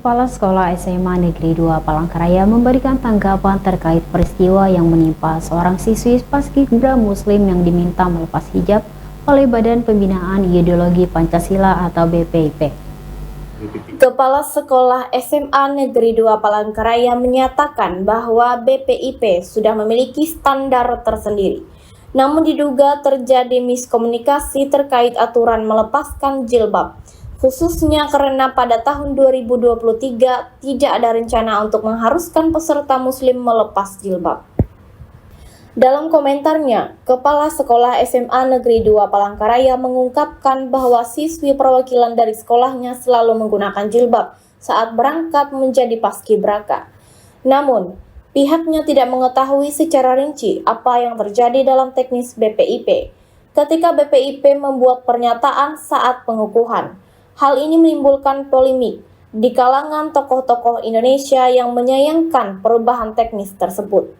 Kepala Sekolah SMA Negeri 2 Palangkaraya memberikan tanggapan terkait peristiwa yang menimpa seorang siswi paskibra Muslim yang diminta melepas hijab oleh Badan Pembinaan Ideologi Pancasila atau BPIP. Kepala Sekolah SMA Negeri 2 Palangkaraya menyatakan bahwa BPIP sudah memiliki standar tersendiri. Namun diduga terjadi miskomunikasi terkait aturan melepaskan jilbab. Khususnya karena pada tahun 2023 tidak ada rencana untuk mengharuskan peserta muslim melepas jilbab. Dalam komentarnya, Kepala Sekolah SMA Negeri 2 Palangkaraya mengungkapkan bahwa siswi perwakilan dari sekolahnya selalu menggunakan jilbab saat berangkat menjadi paskibraka. Namun, pihaknya tidak mengetahui secara rinci apa yang terjadi dalam teknis BPIP ketika BPIP membuat pernyataan saat pengukuhan. Hal ini menimbulkan polemik di kalangan tokoh-tokoh Indonesia yang menyayangkan perubahan teknis tersebut.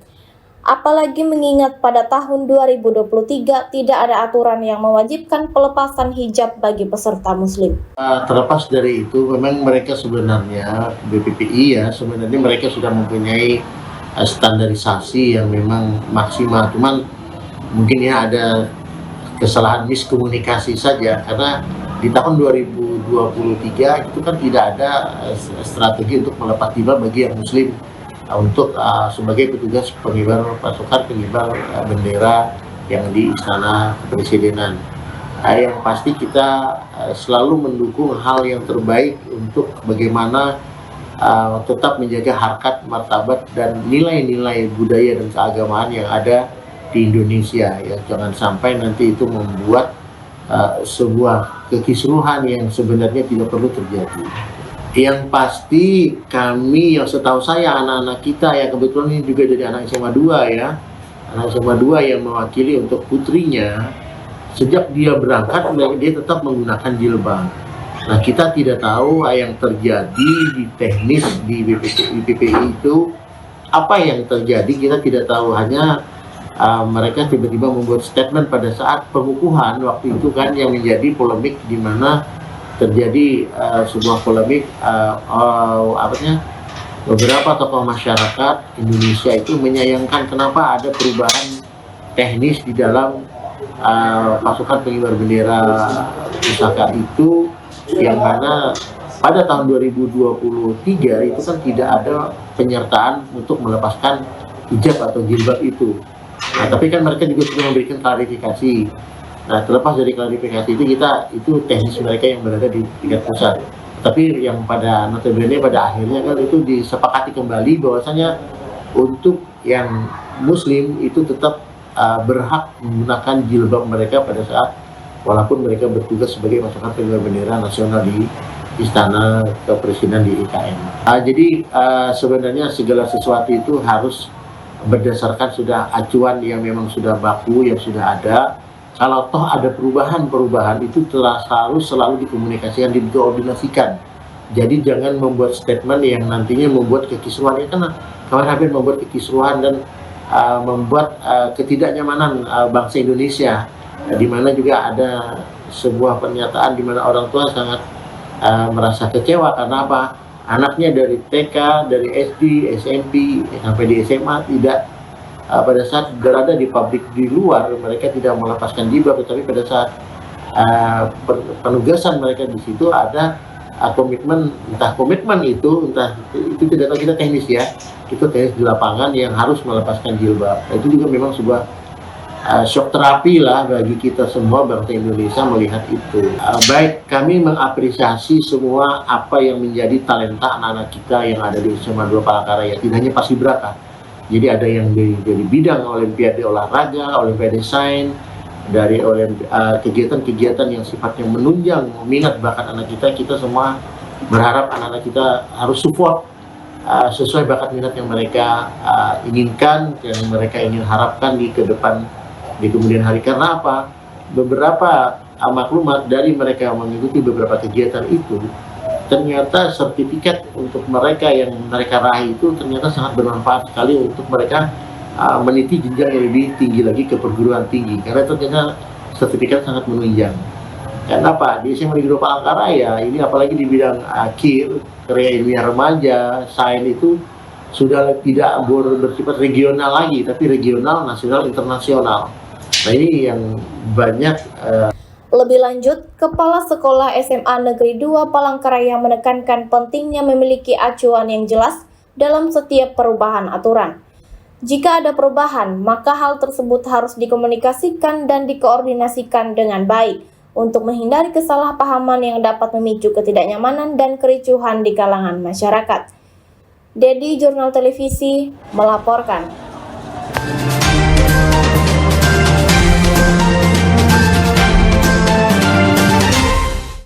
Apalagi mengingat pada tahun 2023 tidak ada aturan yang mewajibkan pelepasan hijab bagi peserta muslim. Terlepas dari itu, memang mereka sebenarnya, BPPI sebenarnya mereka sudah mempunyai standarisasi yang memang maksimal. Cuman mungkin ada kesalahan miskomunikasi saja, karena di tahun 2023 itu kan tidak ada strategi untuk melepas jilbab bagi yang muslim untuk sebagai petugas pengibar pasukan pengibar bendera yang di Istana Kepresidenan. Yang pasti kita selalu mendukung hal yang terbaik untuk bagaimana tetap menjaga harkat, martabat, dan nilai-nilai budaya dan keagamaan yang ada di Indonesia. Ya, jangan sampai nanti itu membuat sebuah kekisruhan yang sebenarnya tidak perlu terjadi. Yang pasti kami, yang setahu saya anak-anak kita ya, kebetulan ini juga dari anak SMA 2 ya, anak SMA 2 yang mewakili untuk putrinya, sejak dia berangkat dia tetap menggunakan jilbab. Nah, kita tidak tahu yang terjadi di teknis di BPPI itu apa yang terjadi, kita tidak tahu. Hanya mereka tiba-tiba membuat statement pada saat pengukuhan waktu itu kan, yang menjadi polemik, di mana terjadi sebuah polemik beberapa tokoh masyarakat Indonesia itu menyayangkan kenapa ada perubahan teknis di dalam pasukan pengibar bendera pusaka itu, yang mana pada tahun 2023 itu kan tidak ada penyertaan untuk melepaskan hijab atau jilbab itu. Nah, tapi kan mereka juga sudah memberikan klarifikasi. Nah, terlepas dari klarifikasi itu teknis mereka yang berada di tingkat pusat. Tapi yang pada notabene pada akhirnya kan itu disepakati kembali bahwasanya untuk yang muslim itu tetap berhak menggunakan jilbab mereka pada saat walaupun mereka bertugas sebagai pasukan pengibar bendera nasional di Istana Kepresidenan di IKN. Jadi sebenarnya segala sesuatu itu harus berdasarkan sudah acuan yang memang sudah baku, yang sudah ada. Kalau toh ada perubahan itu harus selalu dikomunikasikan, dikoordinasikan. Jadi jangan membuat statement yang nantinya membuat kekisruhan. Karena kemarin membuat kekisruhan dan membuat ketidaknyamanan bangsa Indonesia, di mana juga ada sebuah pernyataan di mana orang tua sangat merasa kecewa karena apa? Anaknya dari TK, dari SD, SMP, sampai di SMA tidak pada saat berada di publik di luar mereka tidak melepaskan jilbab, tetapi pada saat penugasan mereka di situ ada komitmen, entah itu tidak tahu kita teknis ya, itu teknis di lapangan yang harus melepaskan jilbab. Itu juga memang sebuah shock terapi lah bagi kita semua bangsa Indonesia melihat itu. Baik, kami mengapresiasi semua apa yang menjadi talenta anak-anak kita yang ada di SMA 2 Palangkaraya, tidak hanya paskibraka. Jadi ada yang dari bidang olimpiade olahraga, olimpiade sains, dari kegiatan-kegiatan yang sifatnya menunjang minat bakat anak kita semua berharap anak-anak kita harus support sesuai bakat minat yang mereka inginkan, yang mereka ingin harapkan di kemudian hari. Karena apa? Beberapa maklumat dari mereka yang mengikuti beberapa kegiatan itu, ternyata sertifikat untuk mereka yang mereka raih itu ternyata sangat bermanfaat sekali untuk mereka meniti jenjang yang lebih tinggi lagi ke perguruan tinggi, karena ternyata sertifikat sangat menunjang. Karena apa? Di SMA Negeri 2 Palangkaraya ini apalagi di bidang KIR, karya ilmiah remaja, sains itu sudah tidak bersifat regional lagi, tapi regional, nasional, internasional. Nah ini yang banyak. Lebih lanjut, Kepala Sekolah SMA Negeri 2 Palangkaraya menekankan pentingnya memiliki acuan yang jelas dalam setiap perubahan aturan. Jika ada perubahan, maka hal tersebut harus dikomunikasikan dan dikoordinasikan dengan baik untuk menghindari kesalahpahaman yang dapat memicu ketidaknyamanan dan kericuhan di kalangan masyarakat. Dedi Jurnal Televisi melaporkan.